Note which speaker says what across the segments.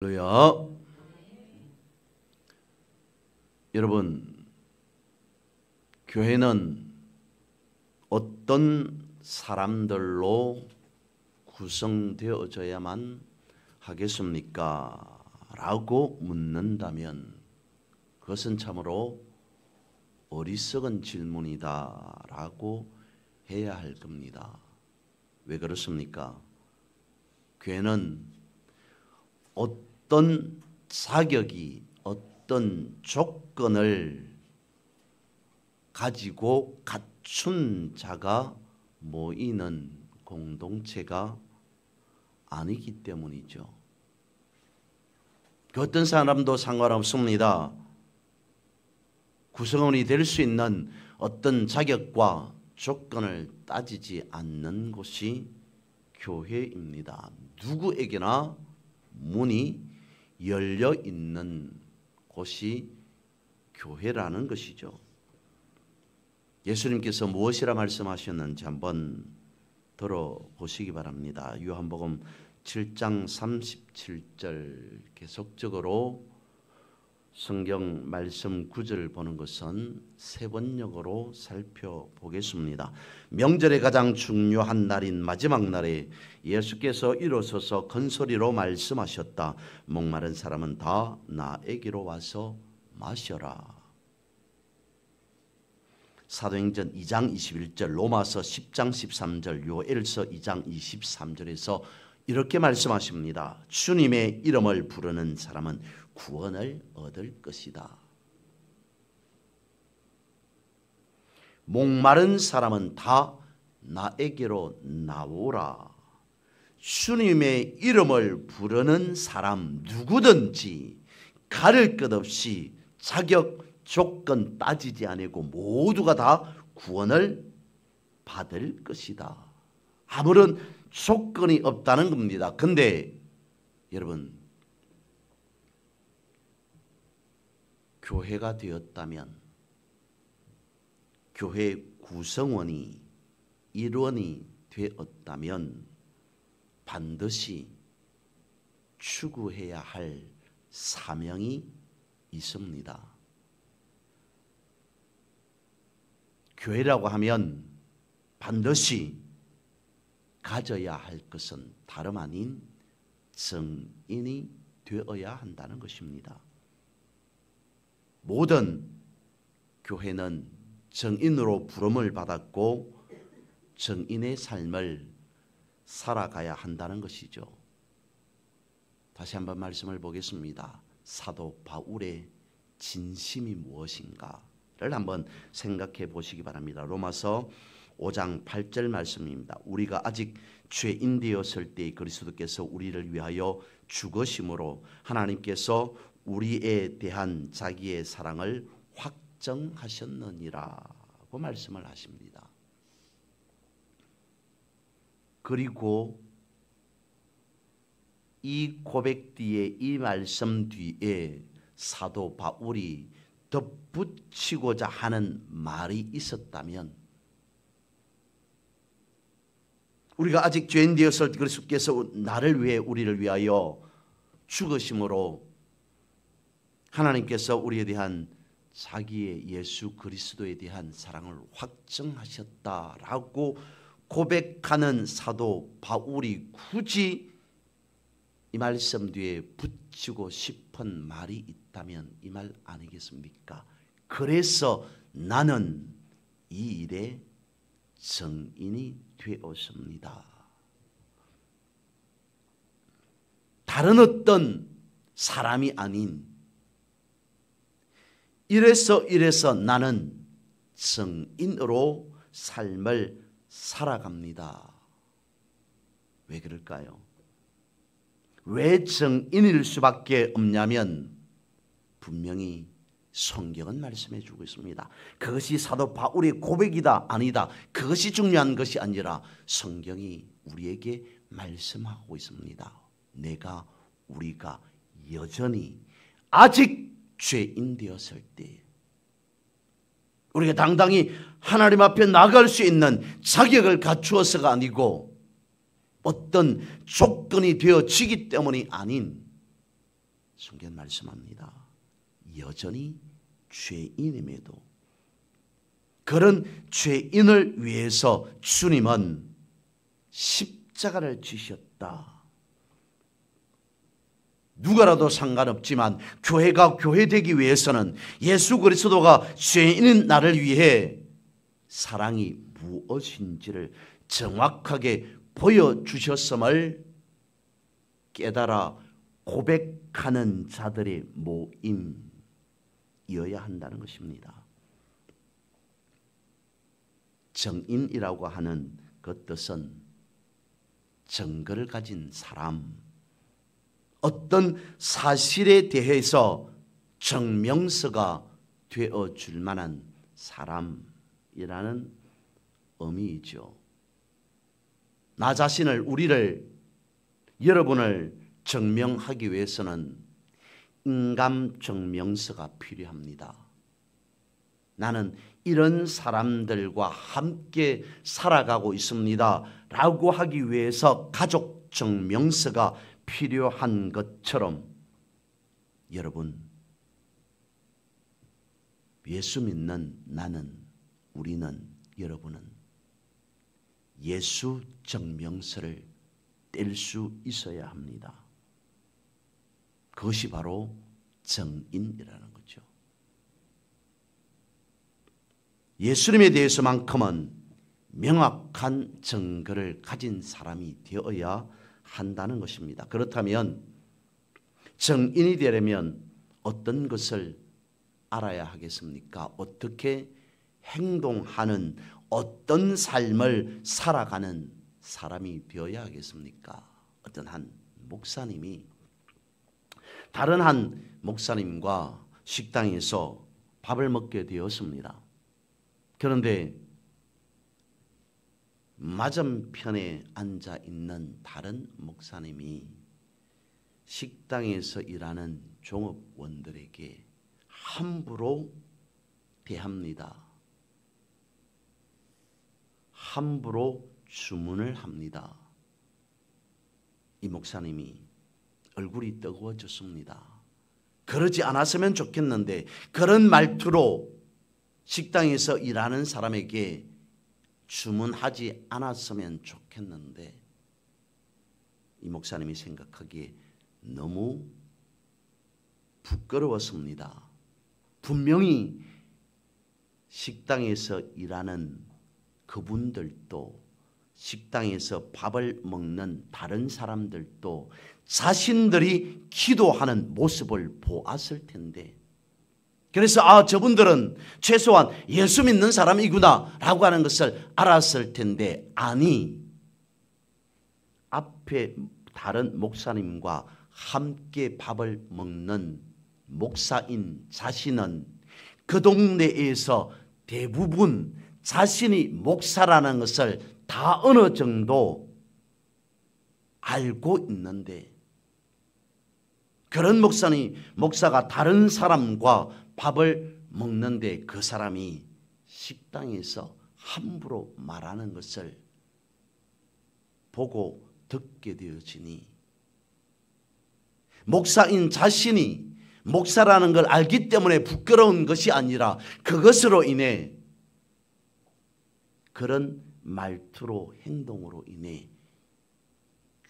Speaker 1: 할렐루야. 여러분, 교회는 어떤 사람들로 구성되어져야만 하겠습니까? 라고 묻는다면 그것은 참으로 어리석은 질문이다 라고 해야 할 겁니다. 왜 그렇습니까? 교회는 어떤 자격이, 어떤 조건을 가지고 갖춘 자가 모이는 공동체가 아니기 때문이죠. 그 어떤 사람도 상관없습니다. 구성원이 될 수 있는 어떤 자격과 조건을 따지지 않는 곳이 교회입니다. 누구에게나 문이 열려 있는 곳이 교회라는 것이죠. 예수님께서 무엇이라 말씀하셨는지 한번 들어보시기 바랍니다. 요한복음 7장 37절 계속적으로 성경 말씀 구절을 보는 것은 세 번역으로 살펴보겠습니다. 명절의 가장 중요한 날인 마지막 날에 예수께서 일어서서 큰 소리로 말씀하셨다. 목마른 사람은 다 나에게로 와서 마셔라. 사도행전 2장 21절, 로마서 10장 13절, 요엘서 2장 23절에서 이렇게 말씀하십니다. 주님의 이름을 부르는 사람은 구원을 얻을 것이다. 목마른 사람은 다 나에게로 나오라. 주님의 이름을 부르는 사람 누구든지 가릴 것 없이 자격, 조건 따지지 않고 모두가 다 구원을 받을 것이다. 아무런 조건이 없다는 겁니다. 근데 여러분, 교회가 되었다면, 교회 구성원이 일원이 되었다면 반드시 추구해야 할 사명이 있습니다. 교회라고 하면 반드시 가져야 할 것은 다름 아닌 정인이 되어야 한다는 것입니다. 모든 교회는 정인으로 부름을 받았고 정인의 삶을 살아가야 한다는 것이죠. 다시 한번 말씀을 보겠습니다. 사도 바울의 진심이 무엇인가를 한번 생각해 보시기 바랍니다. 로마서 5장 8절 말씀입니다. 우리가 아직 죄인 되었을 때 그리스도께서 우리를 위하여 죽으심으로 하나님께서 우리에 대한 자기의 사랑을 확정하셨느니라고 말씀을 하십니다. 그리고 이 고백 뒤에, 이 말씀 뒤에 사도 바울이 덧붙이고자 하는 말이 있었다면, 우리가 아직 죄인 되었을 때 그리스도께서 나를 위해, 우리를 위하여 죽으심으로 하나님께서 우리에 대한 자기의 예수 그리스도에 대한 사랑을 확정하셨다라고 고백하는 사도 바울이 굳이 이 말씀 뒤에 붙이고 싶은 말이 있다면 이 말 아니겠습니까? 그래서 나는 이 일에 정인이 되었습니다. 다른 어떤 사람이 아닌, 이래서 나는 정인으로 삶을 살아갑니다. 왜 그럴까요? 왜 정인일 수밖에 없냐면 분명히 성경은 말씀해 주고 있습니다. 그것이 사도 바울의 고백이다 아니다, 그것이 중요한 것이 아니라 성경이 우리에게 말씀하고 있습니다. 우리가 여전히 아직 죄인 되었을 때 우리가 당당히 하나님 앞에 나갈 수 있는 자격을 갖추어서가 아니고 어떤 조건이 되어지기 때문이 아닌 성경 말씀합니다. 여전히 죄인임에도 그런 죄인을 위해서 주님은 십자가를 지셨다. 누가라도 상관없지만 교회가 교회되기 위해서는 예수 그리스도가 죄인인 나를 위해 사랑이 무엇인지를 정확하게 보여주셨음을 깨달아 고백하는 자들의 모임이어야 한다는 것입니다. 정인이라고 하는 그 뜻은 증거를 가진 사람, 어떤 사실에 대해서 증명서가 되어줄 만한 사람이라는 의미이죠. 나 자신을, 우리를, 여러분을 증명하기 위해서는 인감 증명서가 필요합니다. 나는 이런 사람들과 함께 살아가고 있습니다 라고 하기 위해서 가족 증명서가 필요한 것처럼 여러분, 예수 믿는 나는, 우리는, 여러분은 예수 증명서를 뗄 수 있어야 합니다. 그것이 바로 정인이라는 거죠. 예수님에 대해서만큼은 명확한 증거를 가진 사람이 되어야 한다는 것입니다. 그렇다면 정인이 되려면 어떤 것을 알아야 하겠습니까? 어떻게 행동하는, 어떤 삶을 살아가는 사람이 되어야 하겠습니까? 어떤 한 목사님이 다른 한 목사님과 식당에서 밥을 먹게 되었습니다. 그런데 맞은편에 앉아 있는 다른 목사님이 식당에서 일하는 종업원들에게 함부로 대합니다. 함부로 주문을 합니다. 이 목사님이 얼굴이 뜨거워졌습니다. 그러지 않았으면 좋겠는데 그런 말투로 식당에서 일하는 사람에게 주문하지 않았으면 좋겠는데 이 목사님이 생각하기에 너무 부끄러웠습니다. 분명히 식당에서 일하는 그분들도 식당에서 밥을 먹는 다른 사람들도 자신들이 기도하는 모습을 보았을 텐데 그래서 저분들은 최소한 예수 믿는 사람이구나 라고 하는 것을 알았을 텐데 아니 앞에 다른 목사님과 함께 밥을 먹는 목사인 자신은 그 동네에서 대부분 자신이 목사라는 것을 다 어느 정도 알고 있는데 그런 목사가 다른 사람과 밥을 먹는데 그 사람이 식당에서 함부로 말하는 것을 보고 듣게 되어지니 목사인 자신이 목사라는 걸 알기 때문에 부끄러운 것이 아니라 그것으로 인해 그런 말투로 행동으로 인해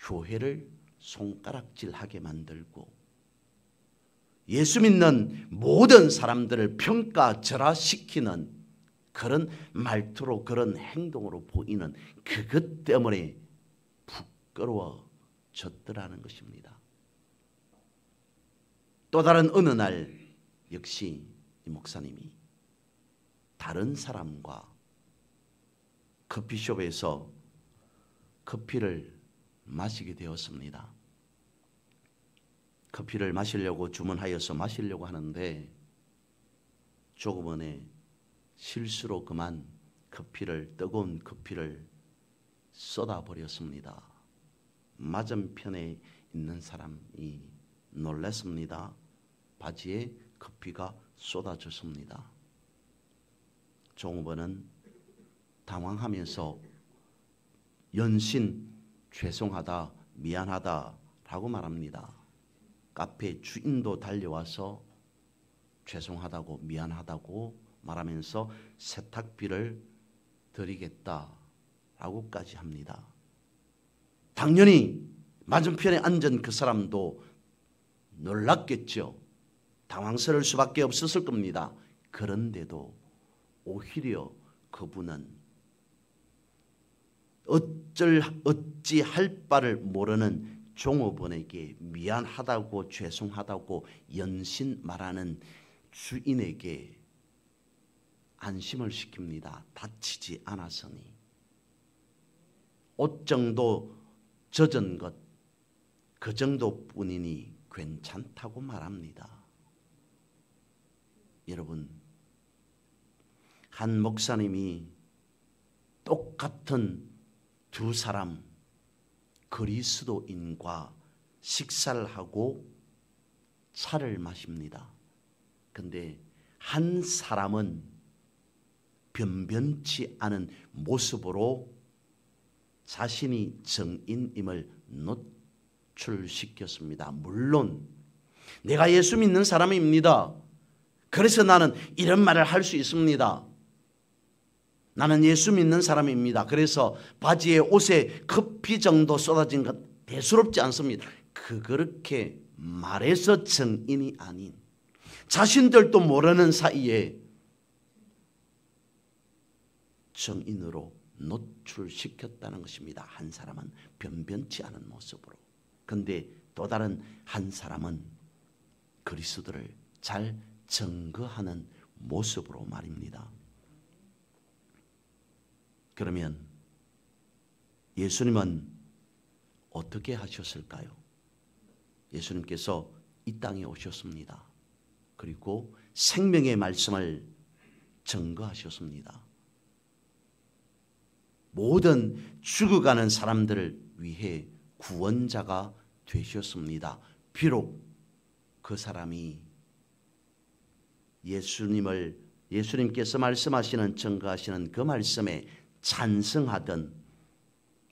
Speaker 1: 교회를 손가락질하게 만들고 예수 믿는 모든 사람들을 평가절하시키는 그런 말투로 그런 행동으로 보이는 그것 때문에 부끄러워졌더라는 것입니다. 또 다른 어느 날 역시 이 목사님이 다른 사람과 커피숍에서 커피를 마시게 되었습니다. 커피를 마시려고 주문하여서 마시려고 하는데 조금만에 실수로 그만 뜨거운 커피를 쏟아버렸습니다. 맞은편에 있는 사람이 놀랐습니다. 바지에 커피가 쏟아졌습니다. 종업원은 당황하면서 연신 죄송하다, 미안하다라고 말합니다. 카페 주인도 달려와서 죄송하다고 미안하다고 말하면서 세탁비를 드리겠다라고까지 합니다. 당연히 맞은편에 앉은 그 사람도 놀랐겠죠. 당황스러울 수밖에 없었을 겁니다. 그런데도 오히려 그분은 어찌 할 바를 모르는 종업원에게 미안하다고 죄송하다고 연신 말하는 주인에게 안심을 시킵니다. 다치지 않았으니. 옷 정도 젖은 것 그 정도뿐이니 괜찮다고 말합니다. 여러분, 한 목사님이 똑같은 두 사람 그리스도인과 식사를 하고 차를 마십니다. 근데 한 사람은 변변치 않은 모습으로 자신이 정인임을 노출시켰습니다. 물론 내가 예수 믿는 사람입니다. 그래서 나는 이런 말을 할 수 있습니다. 나는 예수 믿는 사람입니다. 그래서 바지에 옷에 커피 정도 쏟아진 것 대수롭지 않습니다. 그렇게 말해서 정인이 아닌 자신들도 모르는 사이에 정인으로 노출시켰다는 것입니다. 한 사람은 변변치 않은 모습으로. 그런데 또 다른 한 사람은 그리스도를 잘 증거하는 모습으로 말입니다. 그러면 예수님은 어떻게 하셨을까요? 예수님께서 이 땅에 오셨습니다. 그리고 생명의 말씀을 증거하셨습니다. 모든 죽어가는 사람들을 위해 구원자가 되셨습니다. 비록 그 사람이 예수님께서 말씀하시는 증거하시는 그 말씀에 찬성하든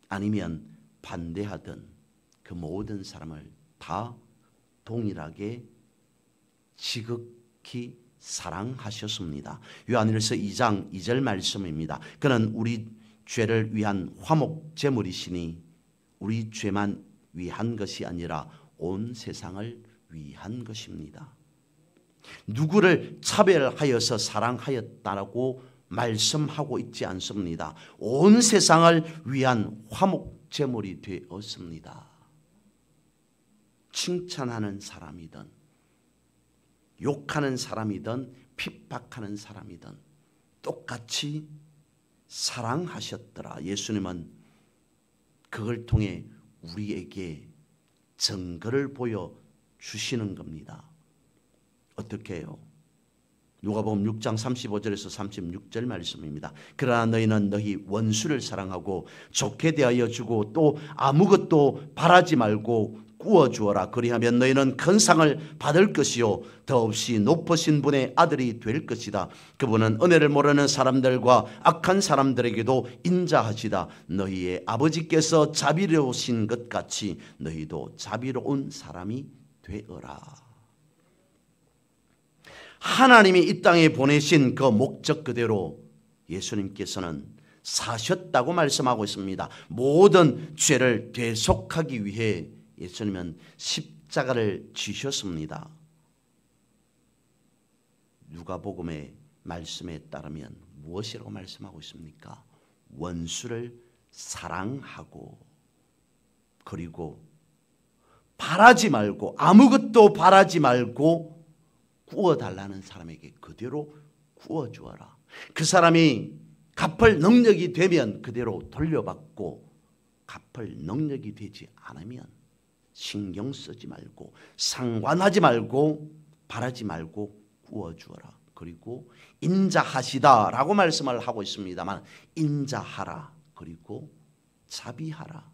Speaker 1: 아니면 반대하든 그 모든 사람을 다 동일하게 지극히 사랑하셨습니다. 요한일서 2장 2절 말씀입니다. 그는 우리 죄를 위한 화목 제물이시니 우리 죄만 위한 것이 아니라 온 세상을 위한 것입니다. 누구를 차별하여서 사랑하였다라고 말씀하고 있지 않습니다. 온 세상을 위한 화목 제물이 되었습니다. 칭찬하는 사람이든 욕하는 사람이든 핍박하는 사람이든 똑같이 사랑하셨더라. 예수님은 그걸 통해 우리에게 증거를 보여주시는 겁니다. 어떻게 해요? 누가복음 6장 35절에서 36절 말씀입니다. 그러나 너희는 너희 원수를 사랑하고 좋게 대하여 주고 또 아무것도 바라지 말고 구워주어라. 그리하면 너희는 큰 상을 받을 것이요 더없이 높으신 분의 아들이 될 것이다. 그분은 은혜를 모르는 사람들과 악한 사람들에게도 인자하시다. 너희의 아버지께서 자비로우신 것 같이 너희도 자비로운 사람이 되어라. 하나님이 이 땅에 보내신 그 목적 그대로 예수님께서는 사셨다고 말씀하고 있습니다. 모든 죄를 대속하기 위해 예수님은 십자가를 지셨습니다. 누가복음의 말씀에 따르면 무엇이라고 말씀하고 있습니까? 원수를 사랑하고 그리고 바라지 말고 아무것도 바라지 말고 구워달라는 사람에게 그대로 구워주어라. 그 사람이 갚을 능력이 되면 그대로 돌려받고 갚을 능력이 되지 않으면 신경 쓰지 말고 상관하지 말고 바라지 말고 구워주어라. 그리고 인자하시다라고 말씀을 하고 있습니다만 인자하라. 그리고 자비하라.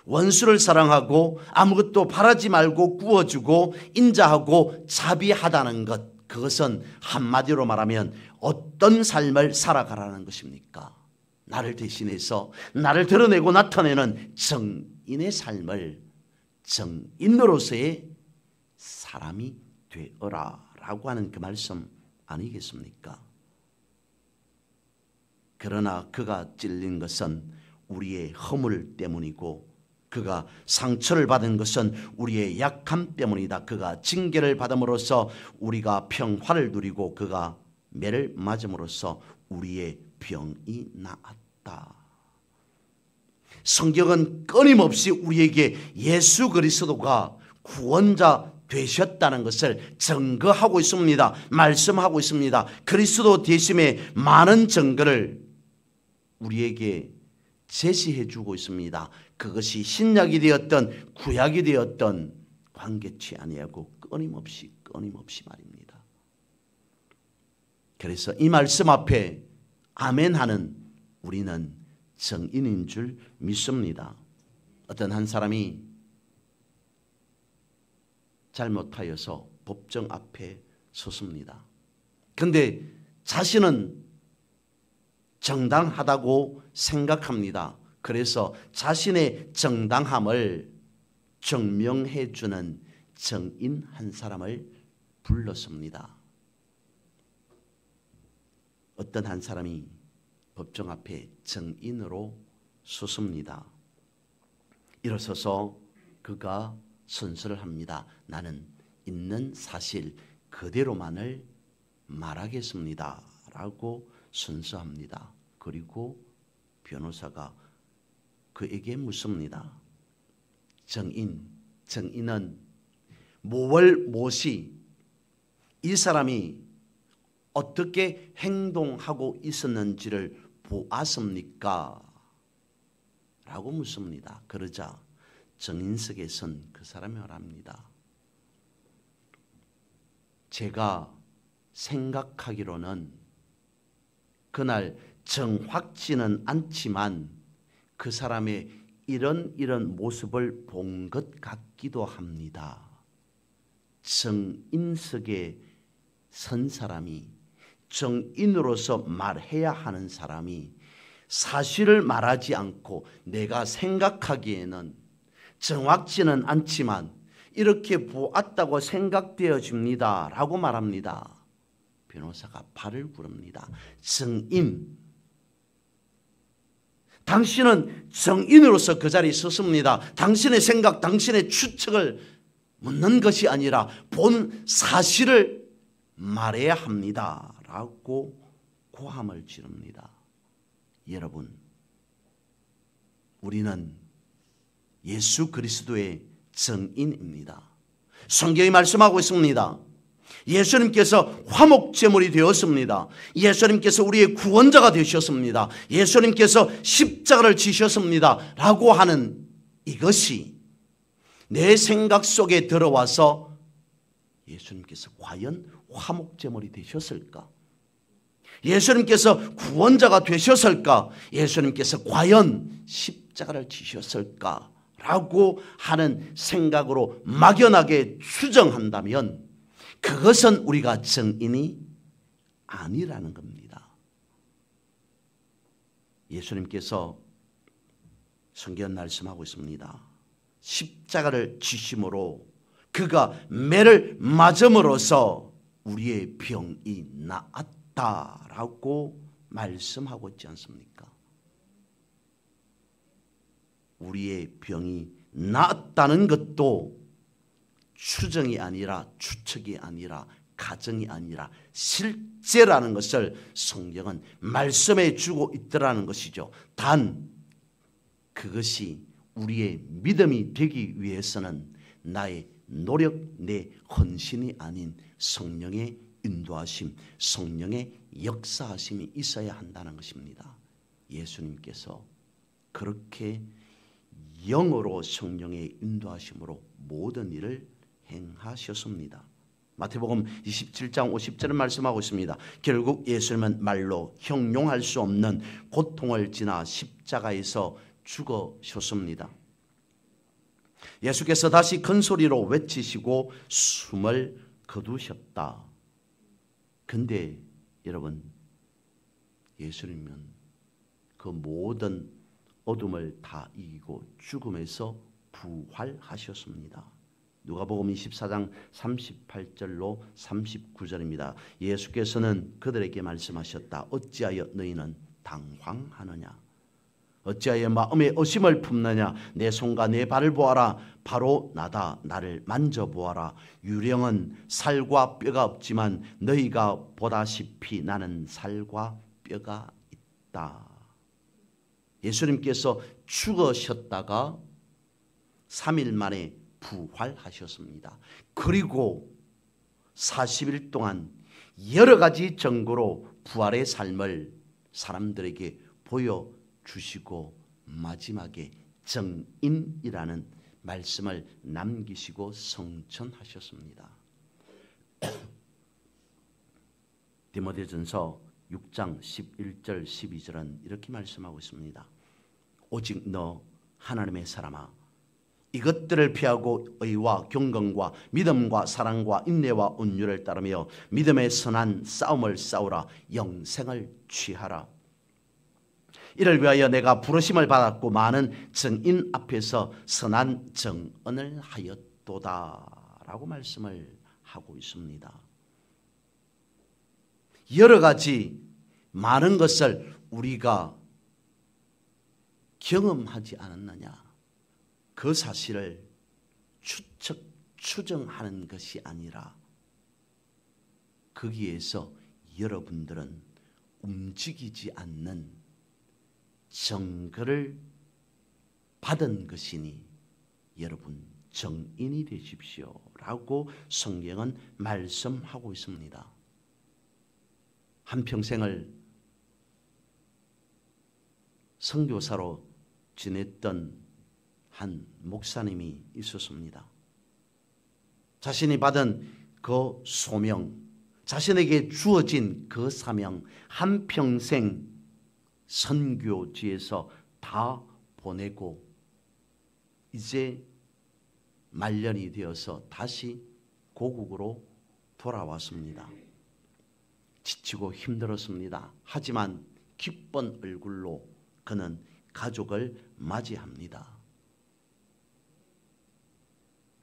Speaker 1: 원수를 사랑하고 아무것도 바라지 말고 구워주고 인자하고 자비하다는 것, 그것은 한마디로 말하면 어떤 삶을 살아가라는 것입니까? 나를 대신해서 나를 드러내고 나타내는 정인의 삶을 정인으로서의 사람이 되어라 라고 하는 그 말씀 아니겠습니까? 그러나 그가 찔린 것은 우리의 허물 때문이고 그가 상처를 받은 것은 우리의 약함 때문이다. 그가 징계를 받음으로써 우리가 평화를 누리고 그가 매를 맞음으로써 우리의 병이 나았다. 성경은 끊임없이 우리에게 예수 그리스도가 구원자 되셨다는 것을 증거하고 있습니다. 말씀하고 있습니다. 그리스도 되심의 많은 증거를 우리에게 제시해 주고 있습니다. 그것이 신약이 되었던 구약이 되었던 관계치 아니하고 끊임없이 말입니다. 그래서 이 말씀 앞에 아멘하는 우리는 정인인 줄 믿습니다. 어떤 한 사람이 잘못하여서 법정 앞에 섰습니다. 그런데 자신은 정당하다고 생각합니다. 그래서 자신의 정당함을 증명해 주는 정인 한 사람을 불렀습니다. 어떤 한 사람이 법정 앞에 정인으로 섰습니다. 일어서서 그가 선서를 합니다. 나는 있는 사실 그대로만을 말하겠습니다. 라고 선서합니다. 그리고 변호사가 그에게 묻습니다. 정인은 무엇이 이 사람이 어떻게 행동하고 있었는지를 보았습니까? 라고 묻습니다. 그러자 정인석에 선 그 사람이 말합니다. 제가 생각하기로는 그날 정확지는 않지만 그 사람의 이런 모습을 본 것 같기도 합니다. 정인석에 선 사람이, 정인으로서 말해야 하는 사람이 사실을 말하지 않고 내가 생각하기에는 정확지는 않지만 이렇게 보았다고 생각되어집니다 라고 말합니다. 변호사가 발을 부릅니다. 정인, 당신은 정인으로서 그 자리에 섰습니다. 당신의 생각, 당신의 추측을 묻는 것이 아니라 본 사실을 말해야 합니다 라고 고함을 지릅니다. 여러분, 우리는 예수 그리스도의 정인입니다. 성경이 말씀하고 있습니다. 예수님께서 화목제물이 되었습니다. 예수님께서 우리의 구원자가 되셨습니다. 예수님께서 십자가를 지셨습니다 라고 하는 이것이 내 생각 속에 들어와서 예수님께서 과연 화목제물이 되셨을까? 예수님께서 구원자가 되셨을까? 예수님께서 과연 십자가를 지셨을까? 라고 하는 생각으로 막연하게 추정한다면 그것은 우리가 정인이 아니라는 겁니다. 예수님께서 성경 말씀하고 있습니다. 십자가를 지심으로 그가 매를 맞음으로써 우리의 병이 나았다라고 말씀하고 있지 않습니까? 우리의 병이 나았다는 것도 추정이 아니라 추측이 아니라 가정이 아니라 실제라는 것을 성경은 말씀해 주고 있더라는 것이죠. 단 그것이 우리의 믿음이 되기 위해서는 나의 노력, 내 헌신이 아닌 성령의 인도하심, 성령의 역사하심이 있어야 한다는 것입니다. 예수님께서 그렇게 영으로 성령의 인도하심으로 모든 일을 행하셨습니다. 마태복음 27장 50절을 말씀하고 있습니다. 결국 예수님은 말로 형용할 수 없는 고통을 지나 십자가에서 죽으셨습니다. 예수께서 다시 큰 소리로 외치시고 숨을 거두셨다. 근데 여러분, 예수님은 그 모든 어둠을 다 이기고 죽음에서 부활하셨습니다. 누가복음 24장 38절로 39절입니다. 예수께서는 그들에게 말씀하셨다. 어찌하여 너희는 당황하느냐? 어찌하여 마음에 의심을 품느냐? 내 손과 내 발을 보아라. 바로 나다. 나를 만져보아라. 유령은 살과 뼈가 없지만 너희가 보다시피 나는 살과 뼈가 있다. 예수님께서 죽으셨다가 3일 만에 부활하셨습니다. 그리고 40일 동안 여러 가지 증거로 부활의 삶을 사람들에게 보여주시고 마지막에 정인이라는 말씀을 남기시고 성천하셨습니다. 디모데전서 6장 11절 12절은 이렇게 말씀하고 있습니다. 오직 너 하나님의 사람아, 이것들을 피하고 의와 경건과 믿음과 사랑과 인내와 온유를 따르며 믿음의 선한 싸움을 싸우라. 영생을 취하라. 이를 위하여 내가 부르심을 받았고 많은 증인 앞에서 선한 증언을 하였도다 라고 말씀을 하고 있습니다. 여러 가지 많은 것을 우리가 경험하지 않았느냐? 그 사실을 추정하는 것이 아니라 거기에서 여러분들은 움직이지 않는 증거를 받은 것이니 여러분 정인이 되십시오 라고 성경은 말씀하고 있습니다. 한평생을 선교사로 지냈던 한 목사님이 있었습니다. 자신이 받은 그 소명, 자신에게 주어진 그 사명, 한평생 선교지에서 다 보내고 이제 말년이 되어서 다시 고국으로 돌아왔습니다. 지치고 힘들었습니다. 하지만 기쁜 얼굴로 그는 가족을 맞이합니다.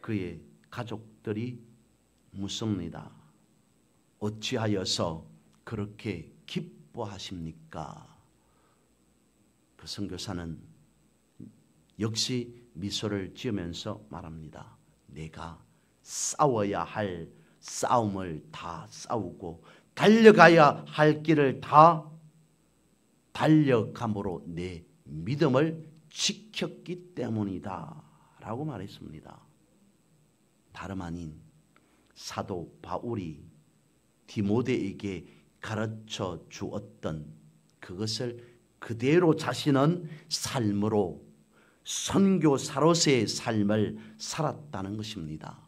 Speaker 1: 그의 가족들이 묻습니다. 어찌하여서 그렇게 기뻐하십니까? 그 선교사는 역시 미소를 지으면서 말합니다. 내가 싸워야 할 싸움을 다 싸우고 달려가야 할 길을 다 달려감으로 내 믿음을 지켰기 때문이다 라고 말했습니다. 다름 아닌 사도 바울이 디모데에게 가르쳐 주었던 그것을 그대로 자신은 삶으로 선교사로서의 삶을 살았다는 것입니다.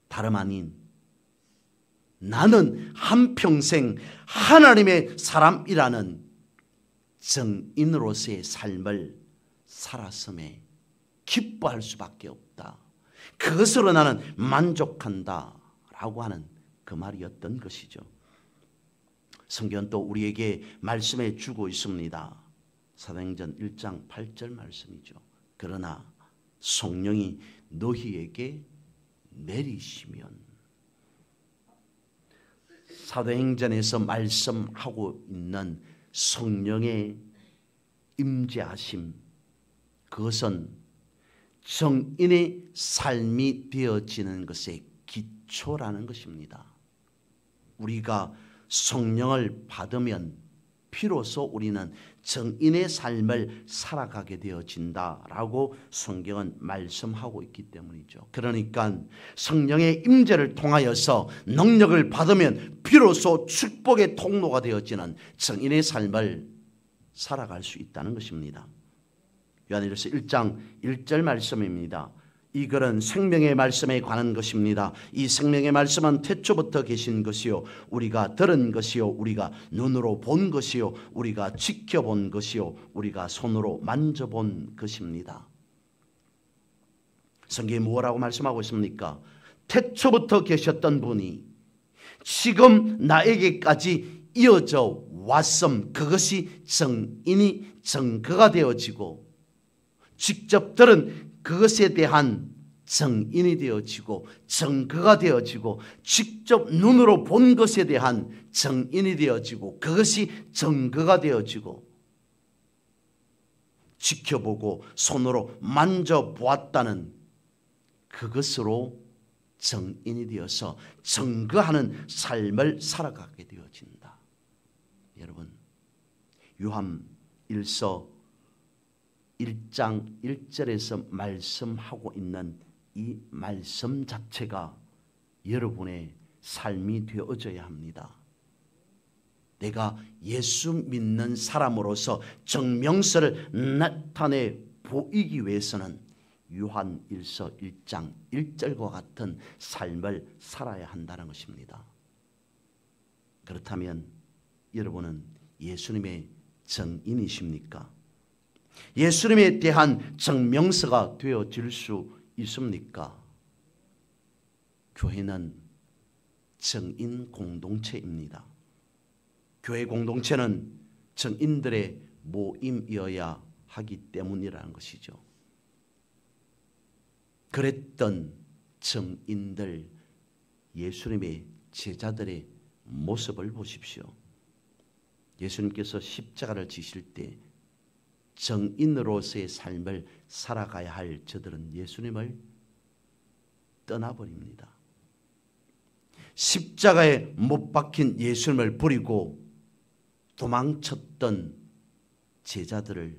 Speaker 1: 다름 아닌 나는 한평생 하나님의 사람이라는 정인으로서의 삶을 살았음에 기뻐할 수밖에 없다. 그것으로 나는 만족한다 라고 하는 그 말이었던 것이죠. 성경은 또 우리에게 말씀해 주고 있습니다. 사도행전 1장 8절 말씀이죠. 그러나 성령이 너희에게 내리시면, 사도행전에서 말씀하고 있는 성령의 임재하심, 그것은 정인의 삶이 되어지는 것의 기초라는 것입니다. 우리가 성령을 받으면 비로소 우리는 정인의 삶을 살아가게 되어진다라고 성경은 말씀하고 있기 때문이죠. 그러니까 성령의 임재를 통하여서 능력을 받으면 비로소 축복의 통로가 되어지는 정인의 삶을 살아갈 수 있다는 것입니다. 요한일서 1장 1절 말씀입니다. 이 글은 생명의 말씀에 관한 것입니다. 이 생명의 말씀은 태초부터 계신 것이요 우리가 들은 것이요 우리가 눈으로 본 것이요 우리가 지켜본 것이요 우리가 손으로 만져본 것입니다. 성경이 뭐라고 말씀하고 있습니까? 태초부터 계셨던 분이 지금 나에게까지 이어져 왔음, 그것이 정인이 증거가 되어지고 직접 들은 그것에 대한 증인이 되어지고 증거가 되어지고 직접 눈으로 본 것에 대한 증인이 되어지고 그것이 증거가 되어지고 지켜보고 손으로 만져보았다는 그것으로 증인이 되어서 증거하는 삶을 살아가게 되어진다. 여러분, 요한일서 1장 1절에서 말씀하고 있는 이 말씀 자체가 여러분의 삶이 되어져야 합니다. 내가 예수 믿는 사람으로서 증명서를 나타내 보이기 위해서는 요한일서 1장 1절과 같은 삶을 살아야 한다는 것입니다. 그렇다면 여러분은 예수님의 증인이십니까? 예수님에 대한 증명서가 되어질 수 있습니까? 교회는 증인 공동체입니다. 교회 공동체는 증인들의 모임이어야 하기 때문이라는 것이죠. 그랬던 증인들, 예수님의 제자들의 모습을 보십시오. 예수님께서 십자가를 지실 때 증인으로서의 삶을 살아가야 할 저들은 예수님을 떠나버립니다. 십자가에 못 박힌 예수님을 버리고 도망쳤던 제자들을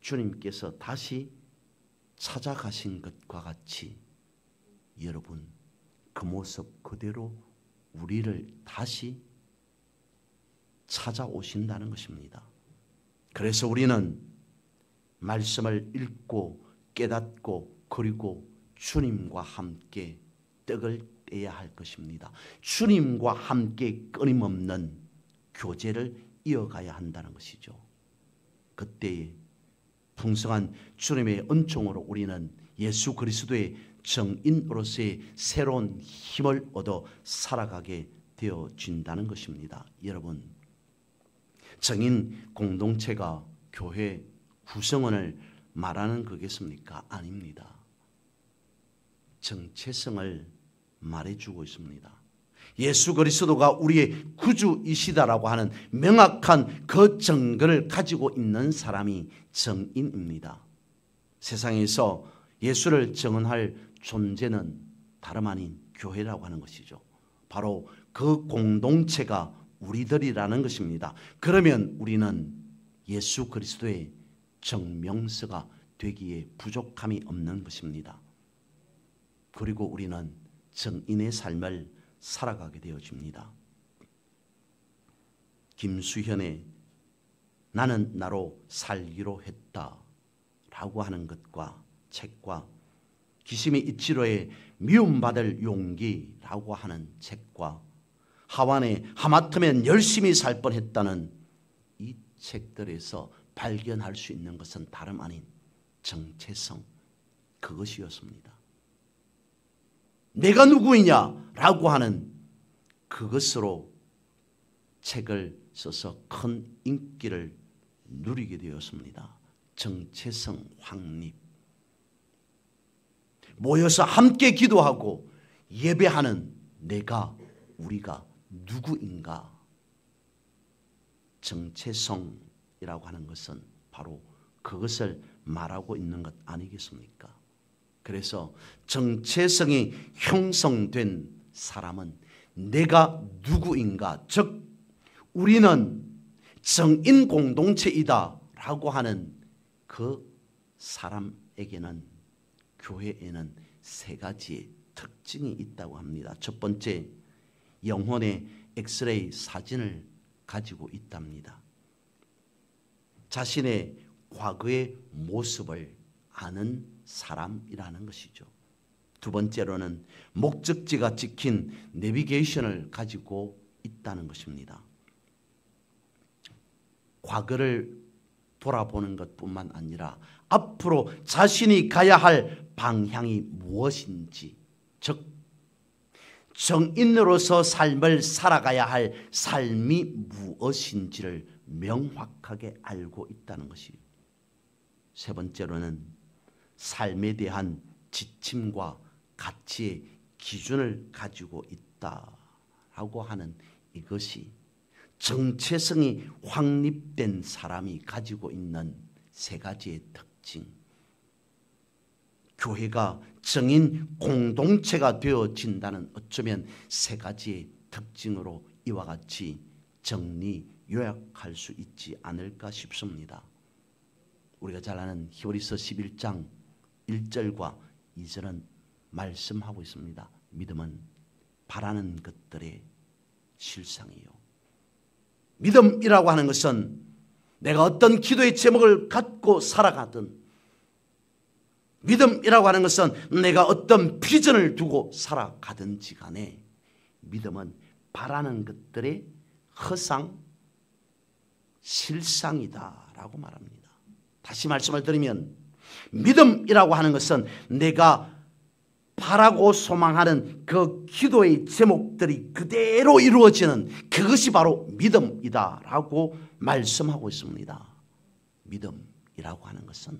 Speaker 1: 주님께서 다시 찾아가신 것과 같이 여러분, 그 모습 그대로 우리를 다시 찾아오신다는 것입니다. 그래서 우리는 말씀을 읽고 깨닫고 그리고 주님과 함께 떡을 떼야 할 것입니다. 주님과 함께 끊임없는 교제를 이어가야 한다는 것이죠. 그때에 풍성한 주님의 은총으로 우리는 예수 그리스도의 증인으로서의 새로운 힘을 얻어 살아가게 되어진다는 것입니다. 여러분, 증인 공동체가 교회 구성원을 말하는 거겠습니까? 아닙니다. 정체성을 말해주고 있습니다. 예수 그리스도가 우리의 구주이시다라고 하는 명확한 그 증거를 가지고 있는 사람이 증인입니다. 세상에서 예수를 증언할 존재는 다름 아닌 교회라고 하는 것이죠. 바로 그 공동체가 우리들이라는 것입니다. 그러면 우리는 예수 그리스도의 증명서가 되기에 부족함이 없는 것입니다. 그리고 우리는 증인의 삶을 살아가게 되어집니다. 김수현의 나는 나로 살기로 했다 라고 하는 것과 책과 기시미 이치로의 미움받을 용기라고 하는 책과 하완의 하마터면 열심히 살 뻔했다는 이 책들에서 발견할 수 있는 것은 다름 아닌 정체성, 그것이었습니다. 내가 누구이냐라고 하는 그것으로 책을 써서 큰 인기를 누리게 되었습니다. 정체성 확립. 모여서 함께 기도하고 예배하는 내가, 우리가 누구인가. 정체성이라고 하는 것은 바로 그것을 말하고 있는 것 아니겠습니까? 그래서 정체성이 형성된 사람은 내가 누구인가, 즉 우리는 증인 공동체이다 라고 하는 그 사람에게는, 교회에는 세 가지의 특징이 있다고 합니다. 첫 번째, 영혼의 엑스레이 사진을 가지고 있답니다. 자신의 과거의 모습을 아는 사람이라는 것이죠. 두 번째로는 목적지가 찍힌 내비게이션을 가지고 있다는 것입니다. 과거를 돌아보는 것뿐만 아니라 앞으로 자신이 가야 할 방향이 무엇인지, 즉 정인으로서 삶을 살아가야 할 삶이 무엇인지를 명확하게 알고 있다는 것이에요. 세 번째로는 삶에 대한 지침과 가치의 기준을 가지고 있다라고 하는 이것이 정체성이 확립된 사람이 가지고 있는 세 가지의 특징. 교회가 정인 공동체가 되어진다는 어쩌면 세 가지의 특징으로 이와 같이 정리 요약할 수 있지 않을까 싶습니다. 우리가 잘 아는 히브리서 11장 1절과 2절은 말씀하고 있습니다. 믿음은 바라는 것들의 실상이요. 믿음이라고 하는 것은 내가 어떤 기도의 제목을 갖고 살아가든, 믿음이라고 하는 것은 내가 어떤 비전을 두고 살아가든지 간에 믿음은 바라는 것들의 허상, 실상이다라고 말합니다. 다시 말씀을 드리면 믿음이라고 하는 것은 내가 바라고 소망하는 그 기도의 제목들이 그대로 이루어지는 그것이 바로 믿음이다라고 말씀하고 있습니다. 믿음이라고 하는 것은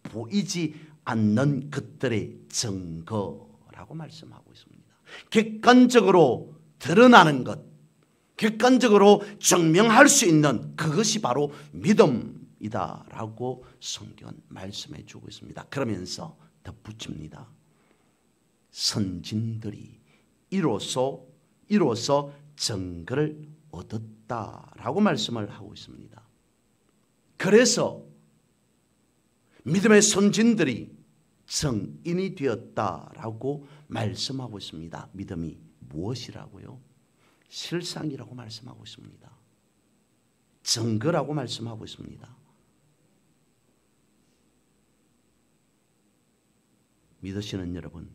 Speaker 1: 보이지 않는 것들의 증거라고 말씀하고 있습니다. 객관적으로 드러나는 것, 객관적으로 증명할 수 있는 그것이 바로 믿음이다라고 성경은 말씀해 주고 있습니다. 그러면서 덧붙입니다. 선진들이 이로써 증거를 얻었다라고 말씀을 하고 있습니다. 그래서 믿음의 선진들이 정인이 되었다라고 말씀하고 있습니다. 믿음이 무엇이라고요? 실상이라고 말씀하고 있습니다. 증거라고 말씀하고 있습니다. 믿으시는 여러분,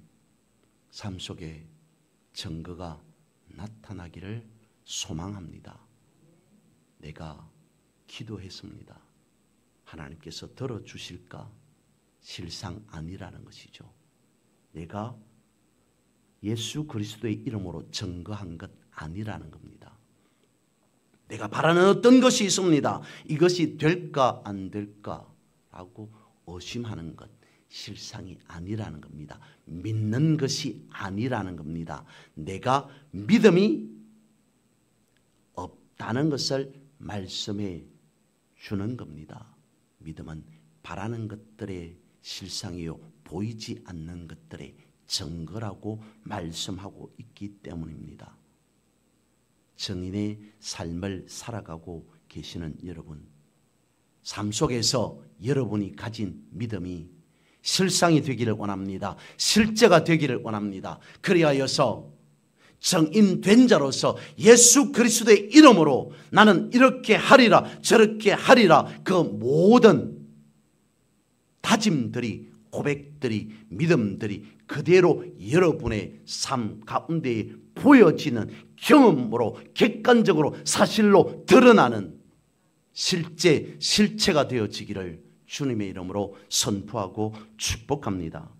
Speaker 1: 삶 속에 증거가 나타나기를 소망합니다. 내가 기도했습니다. 하나님께서 들어주실까? 실상 아니라는 것이죠. 내가 예수 그리스도의 이름으로 증거한 것 아니라는 겁니다. 내가 바라는 어떤 것이 있습니다. 이것이 될까 안 될까 라고 의심하는 것, 실상이 아니라는 겁니다. 믿는 것이 아니라는 겁니다. 내가 믿음이 없다는 것을 말씀해 주는 겁니다. 믿음은 바라는 것들의 실상이요, 보이지 않는 것들의 증거라고 말씀하고 있기 때문입니다. 정인의 삶을 살아가고 계시는 여러분, 삶 속에서 여러분이 가진 믿음이 실상이 되기를 원합니다. 실제가 되기를 원합니다. 그리하여서 정인된 자로서 예수 그리스도의 이름으로 나는 이렇게 하리라 저렇게 하리라, 그 모든 다짐들이, 고백들이, 믿음들이 그대로 여러분의 삶 가운데 보여지는 경험으로, 객관적으로, 사실로 드러나는 실체가 되어지기를 주님의 이름으로 선포하고 축복합니다.